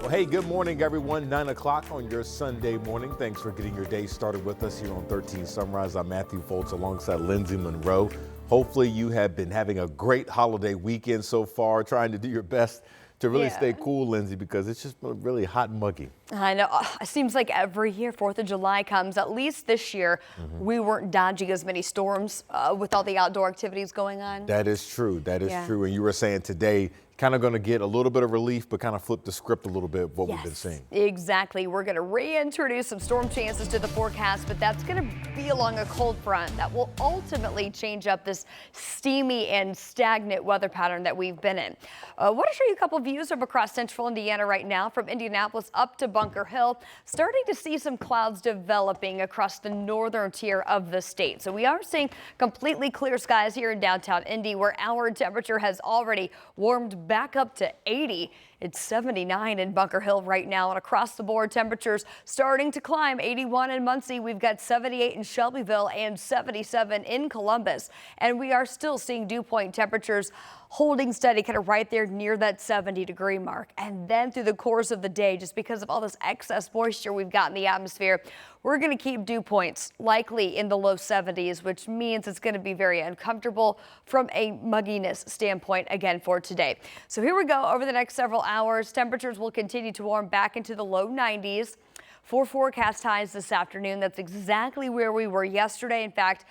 Well, hey, good morning, everyone. 9 o'clock on your Sunday morning. Thanks for getting your day started with us here on 13 Sunrise. I'm Matthew Foltz alongside Lindsay Monroe. Hopefully you have been having a great holiday weekend so far, trying to do your best to really stay cool, Lindsay, because it's just been really hot and muggy. I know. It seems like every year 4th of July comes, at least this year, we weren't dodging as many storms with all the outdoor activities going on. That is true. That is true. And you were saying today, kind of going to get a little bit of relief, but kind of flip the script a little bit of what we've been seeing. Exactly. We're going to reintroduce some storm chances to the forecast, but that's going to be along a cold front that will ultimately change up this steamy and stagnant weather pattern that we've been in. I want to show you a couple views of across central Indiana right now, from Indianapolis up to Bunker Hill. Starting to see some clouds developing across the northern tier of the state. So we are seeing completely clear skies here in downtown Indy, where our temperature has already warmed back up to 80. It's 79 in Bunker Hill right now, and across the board temperatures starting to climb. 81 in Muncie, we've got 78 in Shelbyville and 77 in Columbus, and we are still seeing dew point temperatures holding steady kind of right there near that 70-degree mark. And then through the course of the day, just because of all this excess moisture we've got in the atmosphere, we're going to keep dew points likely in the low 70s, which means it's going to be very uncomfortable from a mugginess standpoint again for today. So here we go. Over the next several hours, temperatures will continue to warm back into the low 90s. For forecast highs this afternoon, that's exactly where we were yesterday. In fact,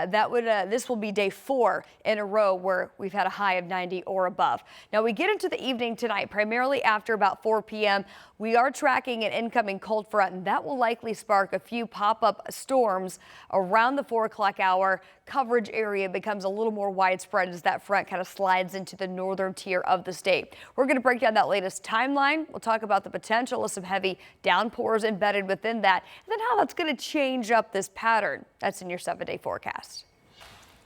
this will be day 4 in a row where we've had a high of 90 or above. Now we get into the evening tonight, primarily after about 4 p.m. We are tracking an incoming cold front, and that will likely spark a few pop-up storms around the 4 o'clock hour. Coverage area becomes a little more widespread as that front kind of slides into the northern tier of the state. We're going to break down that latest timeline. We'll talk about the potential of some heavy downpours embedded within that, and then how that's going to change up this pattern. That's in your 7-day forecast.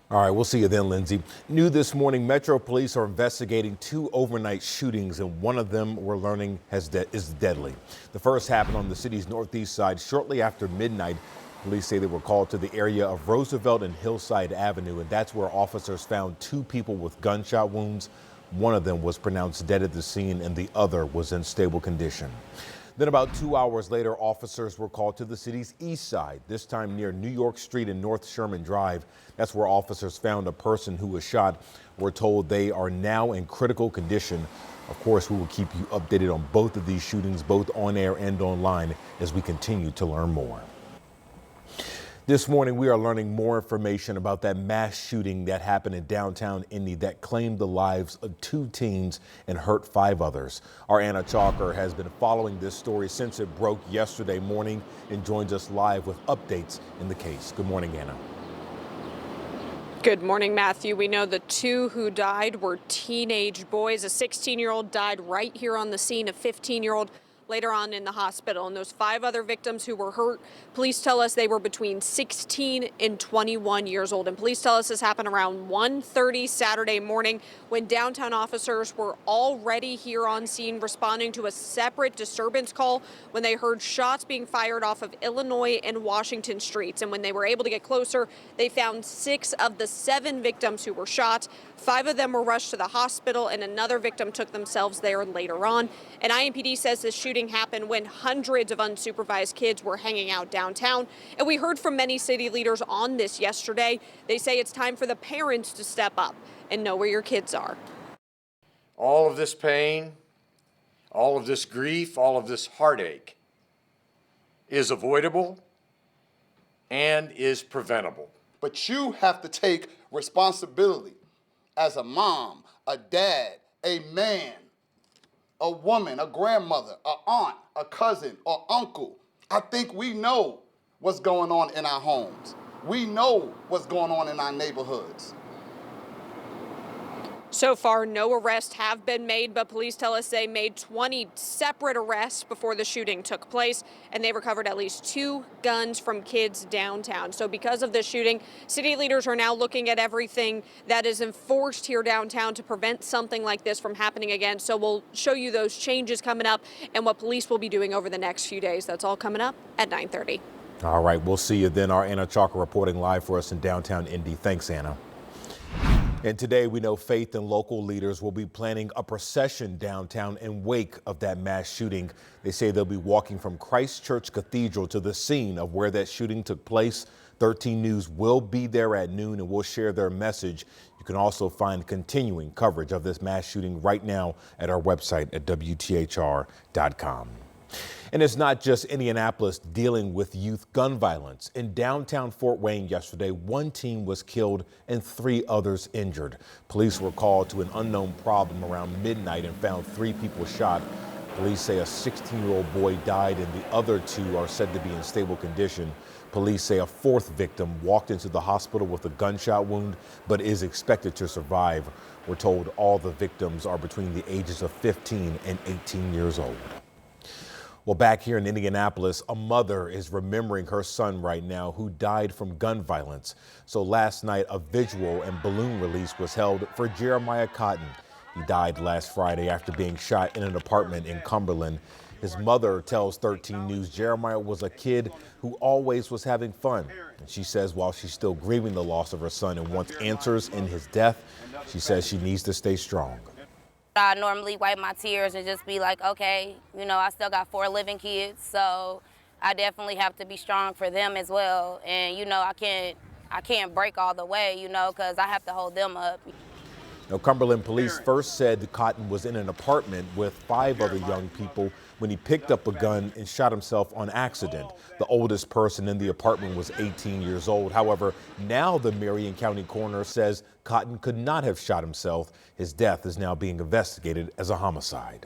All right, we'll see you then, Lindsay. New this morning, Metro Police are investigating 2 overnight shootings, and one of them we're learning is deadly. The first happened on the city's northeast side shortly after midnight. Police say they were called to the area of Roosevelt and Hillside Avenue, and that's where officers found 2 people with gunshot wounds. One of them was pronounced dead at the scene, and the other was in stable condition. Then about 2 hours later, officers were called to the city's east side, this time near New York Street and North Sherman Drive. That's where officers found a person who was shot. We're told they are now in critical condition. Of course, we will keep you updated on both of these shootings, both on air and online, as we continue to learn more. This morning, we are learning more information about that mass shooting that happened in downtown Indy that claimed the lives of 2 teens and hurt 5 others. Our Anna Chalker has been following this story since it broke yesterday morning and joins us live with updates in the case. Good morning, Anna. Good morning, Matthew. We know the 2 who died were teenage boys. A 16-year-old died right here on the scene, a 15-year-old later on in the hospital. And those 5 other victims who were hurt, police tell us they were between 16 and 21 years old. And police tell us this happened around 1:30 Saturday morning when downtown officers were already here on scene responding to a separate disturbance call when they heard shots being fired off of Illinois and Washington streets. And when they were able to get closer, they found 6 of the 7 victims who were shot. 5 of them were rushed to the hospital, and another victim took themselves there later on. And IMPD says this shooting happened when hundreds of unsupervised kids were hanging out downtown. And we heard from many city leaders on this yesterday. They say it's time for the parents to step up and know where your kids are. All of this pain, all of this grief, all of this heartache is avoidable and is preventable. But you have to take responsibility as a mom, a dad, a man, a woman, a grandmother, a aunt, a cousin, or uncle. I think we know what's going on in our homes. We know what's going on in our neighborhoods. So far, no arrests have been made, but police tell us they made 20 separate arrests before the shooting took place, and they recovered at least 2 guns from kids downtown. So because of this shooting, city leaders are now looking at everything that is enforced here downtown to prevent something like this from happening again. So we'll show you those changes coming up and what police will be doing over the next few days. That's all coming up at 9:30. All right, we'll see you then. Our Anna Chalker reporting live for us in downtown Indy. Thanks, Anna. And today we know faith and local leaders will be planning a procession downtown in wake of that mass shooting. They say they'll be walking from Christ Church Cathedral to the scene of where that shooting took place. 13 News will be there at noon and will share their message. You can also find continuing coverage of this mass shooting right now at our website at WTHR.com. And it's not just Indianapolis dealing with youth gun violence. In downtown Fort Wayne yesterday, one teen was killed and 3 others injured. Police were called to an unknown problem around midnight and found 3 people shot. Police say a 16-year-old boy died and the other 2 are said to be in stable condition. Police say a 4th victim walked into the hospital with a gunshot wound but is expected to survive. We're told all the victims are between the ages of 15 and 18 years old. Well, back here in Indianapolis, a mother is remembering her son right now who died from gun violence. So last night, a visual and balloon release was held for Jeremiah Cotton. He died last Friday after being shot in an apartment in Cumberland. His mother tells 13 News Jeremiah was a kid who always was having fun. And she says while she's still grieving the loss of her son and wants answers in his death, she says she needs to stay strong. I normally wipe my tears and just be like, okay, you know, I still got 4 living kids, so I definitely have to be strong for them as well. And, you know, I can't break all the way, you know, because I have to hold them up. Now, Cumberland police first said Cotton was in an apartment with 5 other young people when he picked up a gun and shot himself on accident. The oldest person in the apartment was 18 years old. However, now the Marion County coroner says Cotton could not have shot himself. His death is now being investigated as a homicide.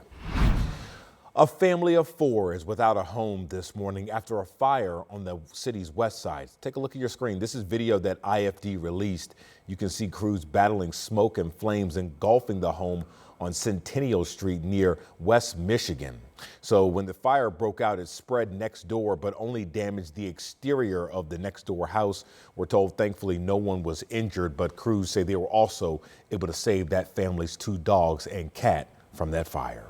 A family of 4 is without a home this morning after a fire on the city's west side. Take a look at your screen. This is video that IFD released. You can see crews battling smoke and flames engulfing the home on Centennial Street near West Michigan. So when the fire broke out, it spread next door, but only damaged the exterior of the next door house. We're told thankfully no one was injured, but crews say they were also able to save that family's 2 dogs and cat from that fire.